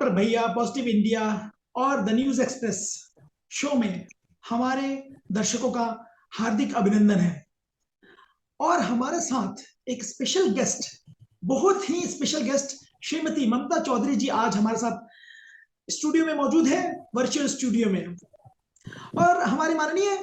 Doctor भैया, positive India और the news express show में हमारे दर्शकों का हार्दिक अभिनंदन है। और हमारे साथ एक स्पेशल गेस्ट, बहुत ही स्पेशल गेस्ट, श्रीमती ममता चौधरी जी आज हमारे साथ स्टूडियो में मौजूद है, वर्चुअल स्टूडियो में। और हमारी माननीय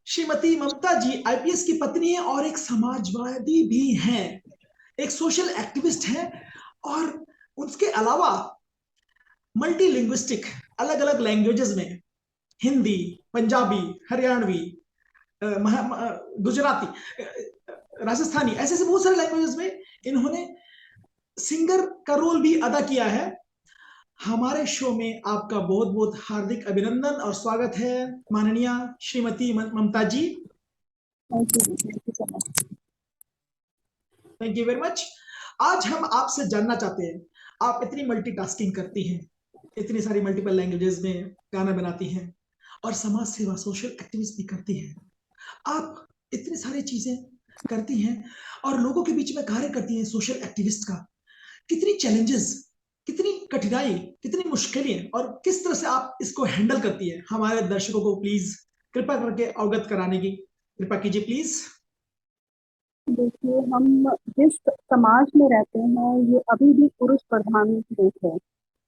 श्रीमती ममता जी आईपीएस की पत्नी है और एक समाजवादी भी हैं, एक सोशल एक्टिविस्ट हैं और उसके अलावा मल्टी लिंग्विस्टिक, अलग अलग लैंग्वेजेस में, हिंदी, पंजाबी, हरियाणवी, गुजराती, राजस्थानी, ऐसे ऐसे बहुत सारे लैंग्वेजेस में इन्होंने सिंगर का रोल भी अदा किया है। हमारे शो में आपका बहुत बहुत हार्दिक अभिनंदन और स्वागत है माननीय Shrimati Mamata ji. Thank you very much. आज हम आपसे जानना चाहते हैं, आप इतनी मल्टीटास्किंग करती हैं, इतनी सारी मल्टीपल लैंग्वेजेस में गाना बनाती हैं और समाज सेवा, सोशल एक्टिविस्ट भी करती हैं। आप इतनी सारी चीजें करती हैं और लोगों के बीच में कार्य करती हैं सोशल एक्टिविस्ट का। कितनी चैलेंजेस, कितनी कठिनाई, कितनी मुश्किलें और किस तरह से आप इसको हैंडल करती है, हमारे दर्शकों को प्लीज कृपा करके अवगत कराने की कृपा कीजिए प्लीज। देखिए, हम जिस समाज में रहते हैं ये अभी भी पुरुष प्रधान देश है।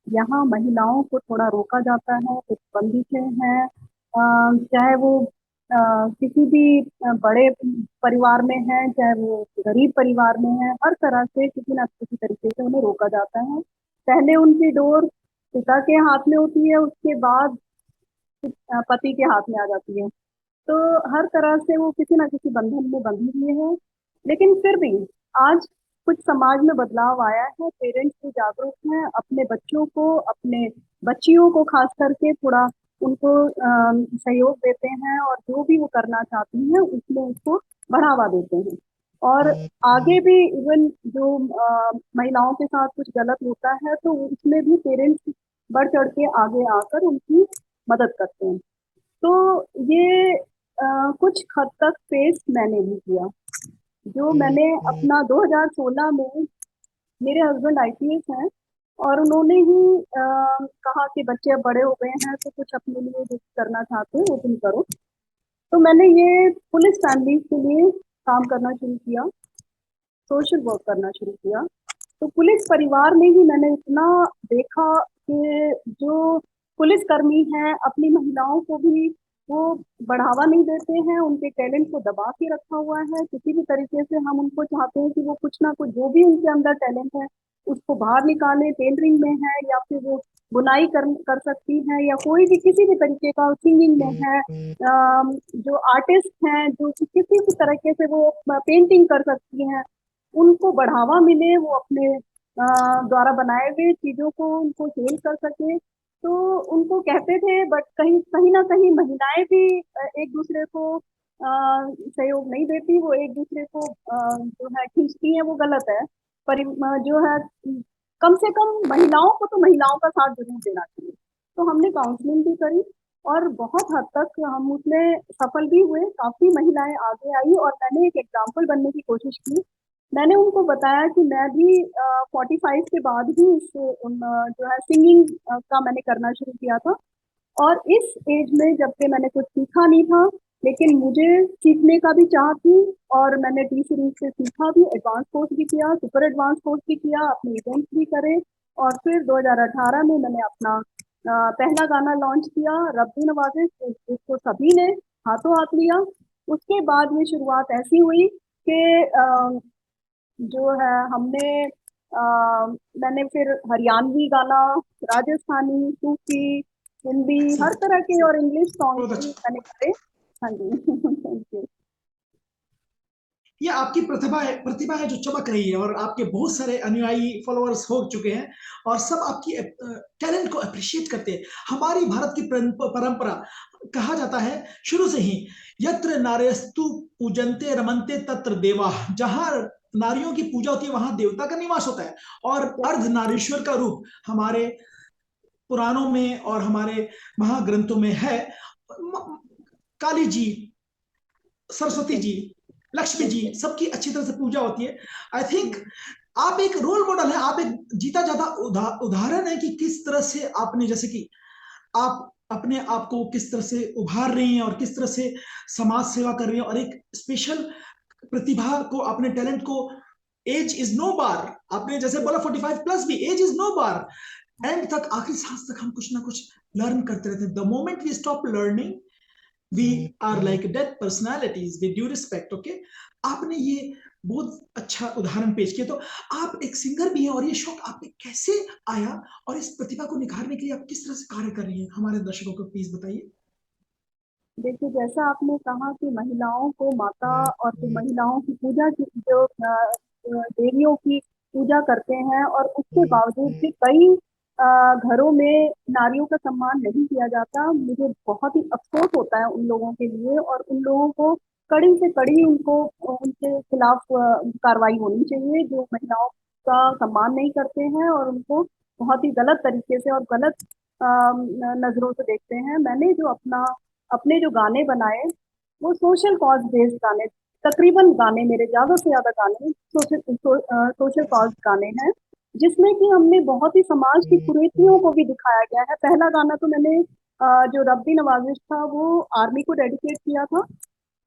यहाँ महिलाओं को थोड़ा रोका जाता है, कुछ बंदिशें हैं। चाहे वो किसी भी बड़े परिवार में है, चाहे वो गरीब परिवार में है, हर तरह से किसी न किसी तरीके से उन्हें रोका जाता है। पहले उनकी डोर पिता के हाथ में होती है, उसके बाद पति के हाथ में आ जाती है। तो हर तरह से वो किसी ना किसी बंधन में बंधी हुई है। लेकिन फिर भी आज कुछ समाज में बदलाव आया है, पेरेंट्स भी जागरूक हैं, अपने बच्चों को, अपने बच्चियों को खास करके थोड़ा उनको सहयोग देते हैं और जो भी वो करना चाहती हैं उसमें उसको बढ़ावा देते हैं। और आगे भी इवन जो महिलाओं के साथ कुछ गलत होता है तो उसमें भी पेरेंट्स बढ़ चढ़ के आगे आकर उनकी मदद करते हैं। तो ये कुछ हद तक फेस मैंने भी किया। जो मैंने अपना 2016 में, मेरे हस्बैंड आईपीएस हैं और उन्होंने ही कहा कि बच्चे अब बड़े हो गए हैं तो कुछ अपने लिए जो करना चाहते हो वो तुम करो। तो मैंने ये पुलिस फैमिली के लिए काम करना शुरू किया, सोशल वर्क करना शुरू किया। तो पुलिस परिवार में ही मैंने इतना देखा कि जो पुलिसकर्मी हैं अपनी महिलाओं को भी वो बढ़ावा नहीं देते हैं, उनके टैलेंट को दबा के रखा हुआ है। किसी भी तरीके से हम उनको चाहते हैं कि वो कुछ ना कुछ, जो भी उनके अंदर टैलेंट है उसको बाहर निकालें। टेलरिंग में है या फिर वो बुनाई कर सकती हैं, या कोई भी किसी भी तरीके का, सिंगिंग में है, जो आर्टिस्ट हैं जो किसी भी तरीके से वो पेंटिंग कर सकती हैं, उनको बढ़ावा मिले, वो अपने द्वारा बनाए हुए चीजों को उनको सेल कर सके। तो उनको कहते थे, बट कहीं कहीं ना कहीं महिलाएं भी एक दूसरे को सहयोग नहीं देती, वो एक दूसरे को जो है खींचती हैं, वो गलत है। पर जो है कम से कम महिलाओं को तो महिलाओं का साथ जरूर देना चाहिए। तो हमने काउंसलिंग भी करी और बहुत हद तक हम उसमें सफल भी हुए, काफी महिलाएं आगे आई और मैंने एक एग्जाम्पल बनने की कोशिश की। मैंने उनको बताया कि मैं भी 45 के बाद ही जो है सिंगिंग का मैंने करना शुरू किया था। और इस एज में जबकि मैंने कुछ सीखा नहीं था, लेकिन मुझे सीखने का भी चाह थी और मैंने टी सीरीज से सीखा भी, एडवांस कोर्स भी किया, सुपर एडवांस कोर्स भी किया, अपने इवेंट्स भी करे। और फिर 2018 में मैंने अपना पहला गाना लॉन्च किया, रब दी नवाज़े, जिसको सभी ने हाथों हाथ लिया। उसके बाद में शुरुआत ऐसी हुई कि जो है हमने मैंने फिर हरियाणवी गाना, राजस्थानी, सूफी, हिंदी, हर तरह के और इंग्लिश सॉन्ग भी मैंने करे। हाँ जी। Thank you. ये आपकी प्रतिभा है जो चमक रही है और आपके बहुत सारे अनुयायी, फॉलोअर्स हो चुके हैं और सब आपकी टैलेंट को अप्रिशिएट करते हैं। हमारी भारत की परंपरा, कहा जाता है शुरू से ही, यत्र नार्यस्तु पूजन्ते रमन्ते तत्र देवा, जहां नारियों की पूजा होती है वहां देवता का निवास होता है। और अर्ध नारीश्वर का रूप हमारे पुराणों में और हमारे महाग्रंथों में है। काली जी, सरस्वती जी, लक्ष्मी जी, सबकी अच्छी तरह से पूजा होती है। आई थिंक आप एक रोल मॉडल है, आप एक जीता जाता उदाहरण है कि किस तरह से आपने, जैसे कि आप अपने आप को किस तरह से उभार रही हैं और किस तरह से समाज सेवा कर रही हैं, और एक स्पेशल प्रतिभा को, अपने टैलेंट को, एज इज नो बार, आपने जैसे बोला 45 प्लस भी age is no bar, and तक, आखिरी सांस तक हम कुछ ना कुछ लर्न करते रहते हैं। The moment we stop learning we are like dead personalities, with due respect. Okay, आपने ये बहुत अच्छा उदाहरण पेश किया। तो आप एक सिंगर भी हैं, और ये शौक आप में कैसे आया, और इस प्रतिभा को निखारने के लिए आप किस तरह से कार्य कर रही हैं, हमारे दर्शकों को प्लीज बताइए। देखिए, जैसा आपने कहा कि महिलाओं को माता और जो महिलाओं की पूजा की, जो देवियों की पूजा करते हैं, और उसके बावजूद भी कई घरों में नारियों का सम्मान नहीं किया जाता। मुझे बहुत ही अफसोस होता है उन लोगों के लिए, और उन लोगों को कड़ी से कड़ी उनको उनके खिलाफ कार्रवाई होनी चाहिए, जो महिलाओं का सम्मान नहीं करते हैं और उनको बहुत ही गलत तरीके से और गलत नजरों से देखते हैं। मैंने जो अपने जो गाने बनाए, वो सोशल कॉज बेस्ड गाने, तकरीबन गाने मेरे ज्यादा से ज्यादा गाने सोशल कॉज गाने हैं, जिसमें कि हमने बहुत ही समाज की कुरीतियों को भी दिखाया गया है। पहला गाना तो मैंने जो रब्बी नवाजिश था, वो आर्मी को डेडिकेट किया था,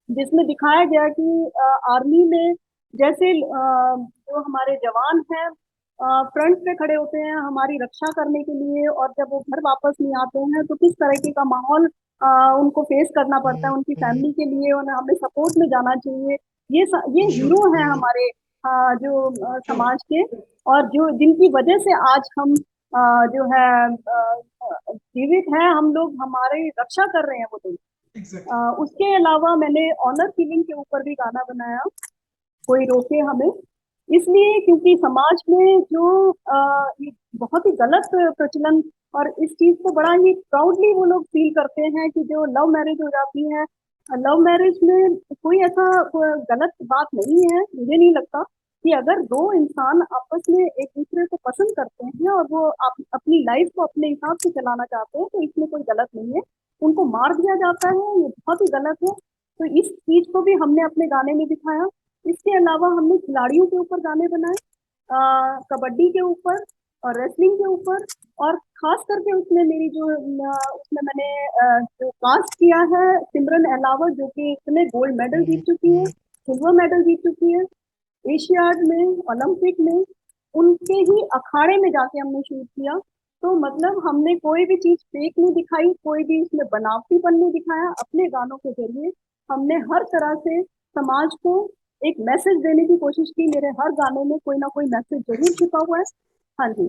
जिसमें दिखाया गया कि आर्मी में जैसे जो हमारे जवान हैं फ्रंट पे खड़े होते हैं हमारी रक्षा करने के लिए, और जब वो घर वापस नहीं आते हैं तो किस तरीके का माहौल उनको फेस करना पड़ता है उनकी फैमिली के लिए, और हमें सपोर्ट में जाना चाहिए। ये हीरो हैं हमारे जो समाज के, और जो जिनकी वजह से आज हम जो है जीवित हैं, हम लोग हमारी रक्षा कर रहे हैं वो लोग। एग्जैक्टली। उसके अलावा मैंने ऑनर किलिंग के ऊपर भी गाना बनाया, कोई रोके हमें, इसलिए क्योंकि समाज में जो ये बहुत ही गलत प्रचलन, और इस चीज को बड़ा ही प्राउडली वो लोग फील करते हैं कि जो लव मैरिज हो जाती है, लव मैरिज में कोई ऐसा गलत बात नहीं है। मुझे नहीं लगता कि अगर दो इंसान आपस में एक दूसरे को पसंद करते हैं और वो अपनी लाइफ को अपने हिसाब से चलाना चाहते हैं, तो इसमें कोई गलत नहीं है। उनको मार दिया जाता है, ये बहुत ही गलत है। तो इस चीज को भी हमने अपने गाने में दिखाया। इसके अलावा हमने खिलाड़ियों के ऊपर गाने बनाए, कबड्डी के ऊपर और रेसलिंग के ऊपर, और खास करके उसमें मेरी जो उसमें मैंने जो कास्ट किया है सिमरन अहलावत, जो कि इसमें गोल्ड मेडल जीत चुकी है, सिल्वर मेडल जीत चुकी है एशियाड में, ओलंपिक में, उनके ही अखाड़े में जाके हमने शूट किया। तो मतलब हमने कोई भी चीज फेक नहीं दिखाई, कोई भी इसमें बनावटीपन नहीं दिखाया। अपने गानों के जरिए हमने हर तरह से समाज को एक मैसेज देने की कोशिश की। मेरे हर गाने में कोई ना कोई मैसेज जरूर छिपा हुआ है। हाँ जी।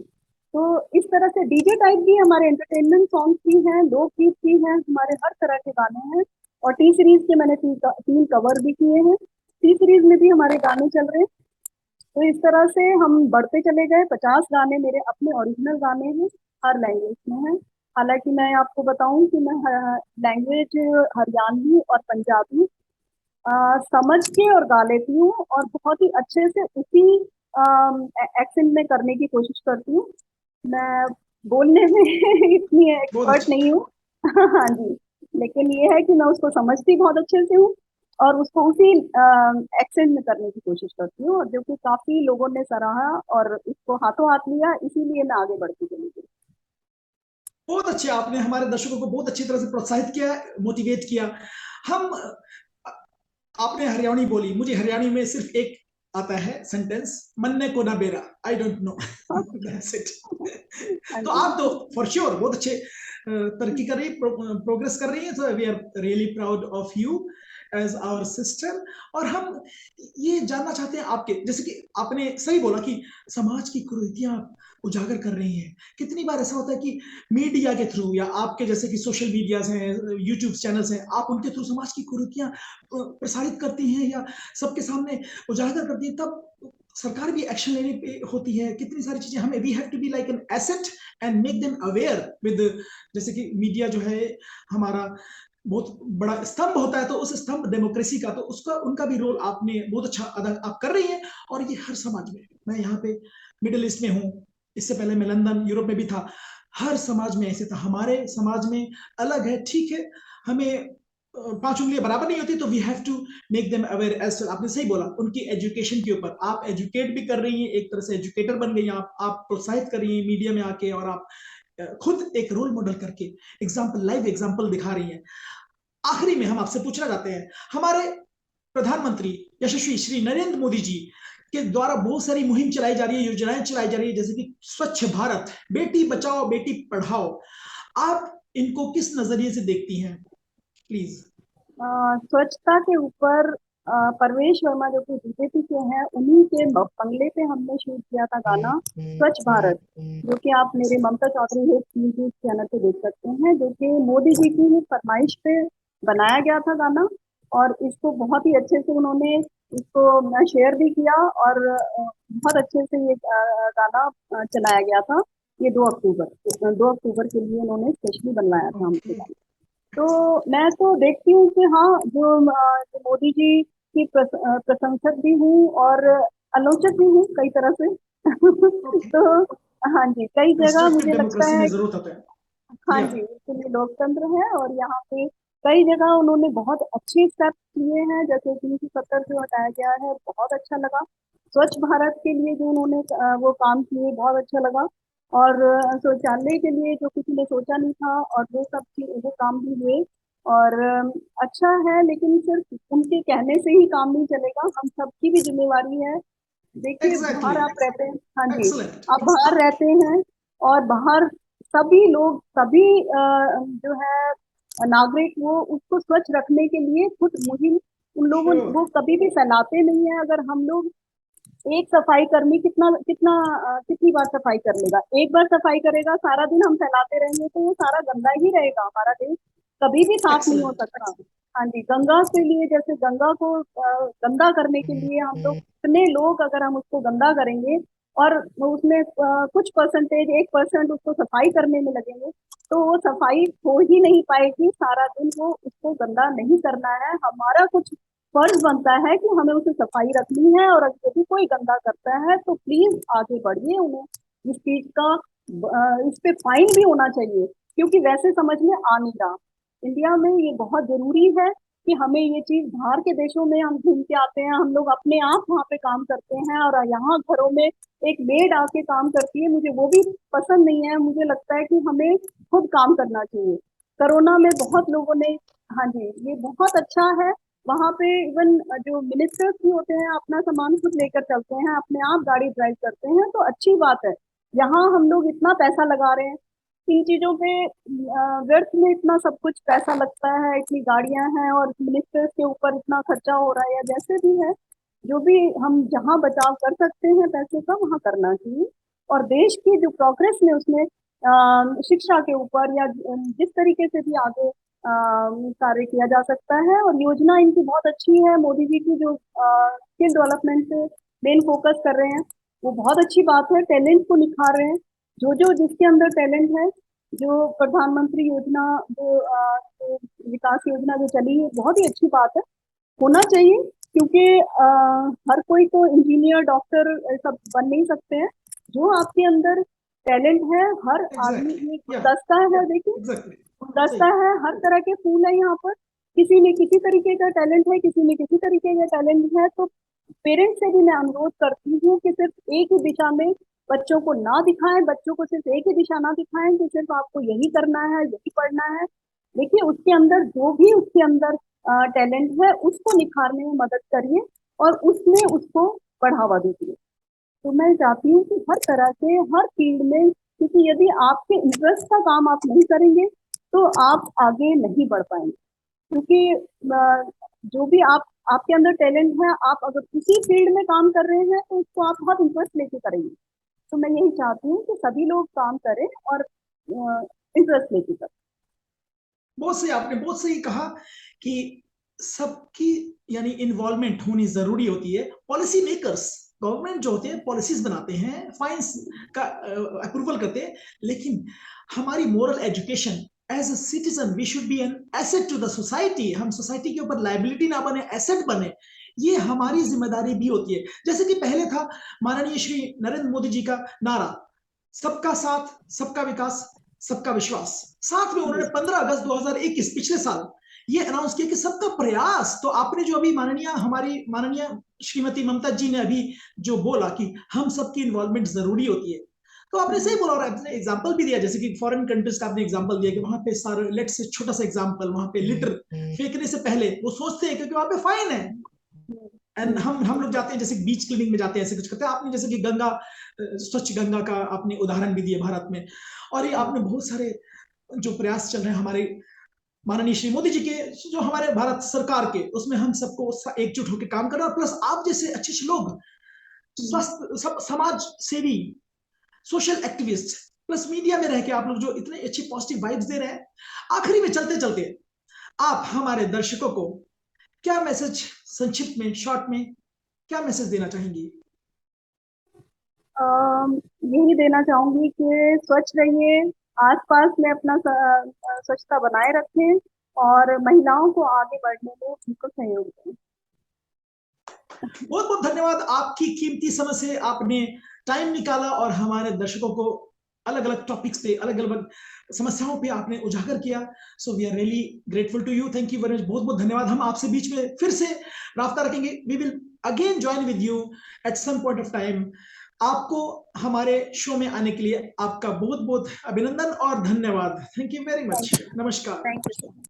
तो इस तरह से डीजे टाइप भी हमारे एंटरटेनमेंट सॉन्ग भी हैं, लोकगीत भी हैं, हमारे हर तरह के गाने हैं। और टी सीरीज के मैंने तीन कवर भी किए हैं, टी सीरीज में भी हमारे गाने चल रहे हैं। तो इस तरह से हम बढ़ते चले गए। 50 गाने मेरे अपने ओरिजिनल गाने हैं, हर लैंग्वेज में हैं। हालांकि मैं आपको बताऊं कि मैं लैंग्वेज हरियाणवी और पंजाबी समझ के और गा लेती हूँ, और बहुत ही अच्छे से उसी एक्सेंट में करने की कोशिश करती हूँ। मैं बोलने में इतनी बहुत एक्सपर्ट अच्छे। नहीं हूँ। हाँ जी। लेकिन ये है कि मैं उसको समझती बहुत अच्छे से हूँ, और उसको उसी एक्सेंट में करने की कोशिश करती हूँ, और जो कि काफी लोगों ने सराहा और इसको हाथों हाथ लिया, इसीलिए मैं आगे बढ़ती चली गई। बहुत अच्छे, आपने हमारे दर्शकों को बहुत अच्छी तरह से प्रोत्साहित किया, मोटिवेट किया। हम, आपने हरियाणी बोली, मुझे हरियाणी में सिर्फ एक आता है सेंटेंस, मन्ने को ना बेरा, I don't know, that's it. हाँ तो जी। आप तो फॉर श्योर बहुत अच्छे तरक्की कर रही, प्रोग्रेस कर रही है। तो we are really proud of you as our sister. और हम ये जानना चाहते हैं आपके, जैसे कि आपने सही बोला कि समाज की कुरीतियां उजागर कर रही हैं। कितनी बार ऐसा होता है कि मीडिया के थ्रू, या आपके जैसे कि सोशल मीडियाज हैं, यूट्यूब चैनल्स हैं, आप उनके थ्रू समाज की कुरीतियां प्रसारित करती हैं या सबके सामने उजागर करती हैं, तब सरकार भी एक्शन लेने पे होती है। कितनी सारी चीजें, हमें we have to be like an asset and make them aware with, जैसे कि मीडिया जो है हमारा बहुत बड़ा स्तंभ होता है, तो उस स्तंभ डेमोक्रेसी का, तो उसका उनका भी रोल आपने बहुत अच्छा अदा आप कर रही हैं। और ये हर समाज में, मैं यहाँ पे मिडिल ईस्ट में हूँ, इससे पहले मैं लंदन यूरोप में भी था, हर समाज में ऐसे था। हमारे समाज में अलग है, ठीक है, हमें पांच उंगलियां बराबर नहीं होती, तो we have to make them aware as. आपने सही बोला, उनकी एजुकेशन के ऊपर आप एजुकेट भी कर रही हैं, एक तरह से एजुकेटर बन गई आप प्रोत्साहित कर रही हैं मीडिया में आके, और आप खुद एक रोल मॉडल करके एग्जाम्पल, लाइव एग्जाम्पल दिखा रही हैं। आखिरी में हम आपसे पूछना चाहते हैं, हमारे प्रधानमंत्री यशस्वी श्री नरेंद्र मोदी जी के द्वारा बहुत सारी मुहिम चलाई जा रही है, योजनाएं चलाई जा रही है, जैसे कि स्वच्छ भारत, बेटी बचाओ बेटी पढ़ाओ, आप इनको किस नजरिए से देखती हैं, प्लीज? स्वच्छता के ऊपर परवेश वर्मा जो कि बीजेपी के हैं, उन्हीं के बंगले पे हमने शूट किया था गाना स्वच्छ भारत, जो कि आप मेरे ममता चौधरी यूट्यूब चैनल पे देख सकते हैं, जो कि मोदी जी की फरमाइश पे बनाया गया था गाना। और इसको बहुत ही अच्छे से उन्होंने इसको शेयर भी किया, और बहुत अच्छे से ये गाना चलाया गया था। ये 2 अक्टूबर के लिए उन्होंने स्पेशली बनवाया था हमसे गाना। तो मैं तो देखती हूँ कि हाँ, जो मोदी जी की प्रशंसक भी हूँ और आलोचक भी हूँ कई तरह से। तो हाँ जी, कई जगह कंस्ट्रक्टिव मुझे लगता डेमोक्रेसी में है, जरूरत होता है। हाँ या जी, इसलिए लोकतंत्र है, और यहाँ पे कई जगह उन्होंने बहुत अच्छे स्टेप्स लिए हैं, जैसे 370 जो हटाया गया है, बहुत अच्छा लगा। स्वच्छ भारत के लिए जो उन्होंने वो काम किए, बहुत अच्छा लगा। और शौचालय के लिए जो किसी ने सोचा नहीं था, और वो सब वो काम भी हुए। और अच्छा है, लेकिन सिर्फ उनके कहने से ही काम नहीं चलेगा, हम सबकी भी जिम्मेवारी है। देखिए, एग्जैक्टली, बाहर आप रहते हैं, हाँ जी, एक्सलेंट, आप बाहर रहते हैं, और बाहर सभी लोग, सभी जो है नागरिक, वो उसको स्वच्छ रखने के लिए खुद मुहिम उन लोगों श्योर, वो कभी भी फैलाते नहीं है। अगर हम लोग, एक सफाई कर्मी कितना कितना कितनी बार सफाई कर लेगा? एक बार सफाई करेगा, सारा दिन हम फैलाते रहेंगे तो वो सारा गंदा ही रहेगा, हमारा देश कभी भी साफ नहीं हो एक्सलेंट। सकता। हाँ जी, गंगा के लिए, जैसे गंगा को गंदा करने के लिए हम लोग इतने लोग, अगर हम उसको गंदा करेंगे और उसमें कुछ परसेंटेज, 1% उसको सफाई करने में लगेंगे, तो वो सफाई हो ही नहीं पाएगी। सारा दिन वो उसको गंदा नहीं करना है, हमारा कुछ फर्ज बनता है कि हमें उसे सफाई रखनी है। और अगर यदि कोई गंदा करता है तो प्लीज आगे बढ़िए, उन्हें इस चीज का इस पे फाइन भी होना चाहिए, क्योंकि वैसे समझ में आ नहीं रहा। इंडिया में ये बहुत जरूरी है कि हमें ये चीज, बाहर के देशों में हम घूम के आते हैं, हम लोग अपने आप वहाँ पे काम करते हैं, और यहाँ घरों में एक मेड आके काम करती है, मुझे वो भी पसंद नहीं है। मुझे लगता है कि हमें खुद काम करना चाहिए। कोरोना में बहुत लोगों ने, हाँ जी, ये बहुत अच्छा है। वहाँ पे इवन जो मिनिस्टर्स भी होते हैं, अपना सामान खुद लेकर चलते हैं, अपने आप गाड़ी ड्राइव करते हैं, तो अच्छी बात है। यहाँ हम लोग इतना पैसा लगा रहे हैं इन चीजों पे, व्यर्थ में इतना सब कुछ पैसा लगता है, इतनी गाड़ियां हैं, और मिनिस्टर्स के ऊपर इतना खर्चा हो रहा है, या जैसे भी है, जो भी हम जहाँ बचाव कर सकते हैं पैसे का, वहाँ करना चाहिए। और देश की जो प्रोग्रेस में, उसमें शिक्षा के ऊपर, या जिस तरीके से भी आगे कार्य किया जा सकता है। और योजना इनकी बहुत अच्छी है, मोदी जी की जो स्किल डेवलपमेंट पे मेन फोकस कर रहे हैं, वो बहुत अच्छी बात है। टैलेंट को निखार रहे हैं, जो जिसके अंदर टैलेंट है। जो प्रधानमंत्री योजना, जो विकास योजना जो चली है, बहुत ही अच्छी बात है, होना चाहिए। क्योंकि हर कोई तो इंजीनियर, डॉक्टर सब बन नहीं सकते हैं। जो आपके अंदर टैलेंट है, हर आदमी, एग्जैक्टली, ये या गुलदस्ता या है, देखिए, एग्जैक्टली, गुलदस्ता सही। है, हर तरह के फूल है यहाँ पर। किसी में किसी तरीके का टैलेंट है, किसी में किसी तरीके का टैलेंट है। तो पेरेंट्स से भी मैं अनुरोध करती हूँ कि सिर्फ एक ही दिशा में बच्चों को ना दिखाएं, बच्चों को सिर्फ एक ही दिशा ना दिखाएं कि सिर्फ आपको यही करना है, यही पढ़ना है। देखिए, उसके अंदर जो भी उसके अंदर टैलेंट है, उसको निखारने में मदद करिए, और उसमें उसको बढ़ावा दीजिए। तो मैं चाहती हूँ कि हर तरह से, हर फील्ड में, क्योंकि यदि आपके इंटरेस्ट का काम आप नहीं करेंगे तो आप आगे नहीं बढ़ पाएंगे। क्योंकि जो भी आपके अंदर टैलेंट है, आप अगर किसी फील्ड में काम कर रहे हैं तो उसको आप बहुत इंटरेस्ट लेके करेंगे। तो मैं यही चाहती हूँ कि सभी लोग काम करें, और इंटरेस्ट लेके करें। बहुत सही, आपने बहुत सही कहा कि सबकी यानी इन्वॉल्वमेंट होनी जरूरी होती है। पॉलिसी मेकर्स, गवर्नमेंट जो होते हैं पॉलिसीज बनाते हैं, फाइन्स का अप्रूवल करते हैं, लेकिन हमारी moral education, as a citizen we should be an asset to the society. हम सोसाइटी के ऊपर लाइबिलिटी ना बने, एसेट बने, ये हमारी जिम्मेदारी भी होती है। जैसे कि पहले था माननीय श्री नरेंद्र मोदी जी का नारा, सबका साथ सबका विकास सबका विश्वास। साथ में उन्होंने 15 अगस्त 2021 पिछले साल ये अनाउंस किया कि सबका प्रयास, तो आपने जो अभी हमारी माननीय श्रीमती ममता जी ने अभी जो बोला कि हम सबकी इन्वॉल्वमेंट जरूरी होती है, तो आपने सही बोला, और आपने एग्जांपल भी दिया, जैसे कि फॉरेन कंट्रीज का आपने एग्जांपल दिया कि वहां पे सारे, लेट्स से छोटा सा एग्जांपल, वहां पे लिटर फेंकने से पहले वो सोचते हैं, क्योंकि वहां पे फाइन है। एंड हम लोग जाते हैं, जैसे बीच क्लीनिंग में जाते हैं, ऐसे कुछ करते हैं। आपने जैसे कि गंगा, स्वच्छ गंगा का आपने उदाहरण भी दिया भारत में, और ये आपने बहुत सारे जो प्रयास चल रहे हैं हमारे माननीय श्री मोदी जी के, जो हमारे भारत सरकार के, उसमें हम सबको एकजुट होकर काम करना, प्लस आप जैसे अच्छे अच्छे लोग, स्वस्थ समाज सेवी, सोशल एक्टिविस्ट, प्लस मीडिया में रह के आप लोग जो इतने अच्छे पॉजिटिव वाइब्स दे रहे हैं। आखिरी में चलते चलते आप हमारे दर्शकों को क्या मैसेज, संक्षिप्त में, शॉर्ट में क्या मैसेज देना चाहेंगी? यही देना चाहूंगी कि स्वच्छ रहिए, आसपास में अपना स्वच्छता बनाए रखें और महिलाओं को आगे बढ़ने में बिल्कुल सहयोग दें। बहुत बहुत धन्यवाद, आपकी कीमती समय से आपने टाइम निकाला और हमारे दर्शकों को अलग अलग टॉपिक्स पे, अलग अलग समस्याओं पे आपने उजागर किया। So we are really grateful to you, thank you very much, बहुत बहुत धन्यवाद। हम आपसे बीच में फिर से राब्ता रखेंगे, we will again join with you at some point of time. आपको हमारे शो में आने के लिए आपका बहुत बहुत अभिनंदन और धन्यवाद। थैंक यू वेरी मच, नमस्कार। Thank you.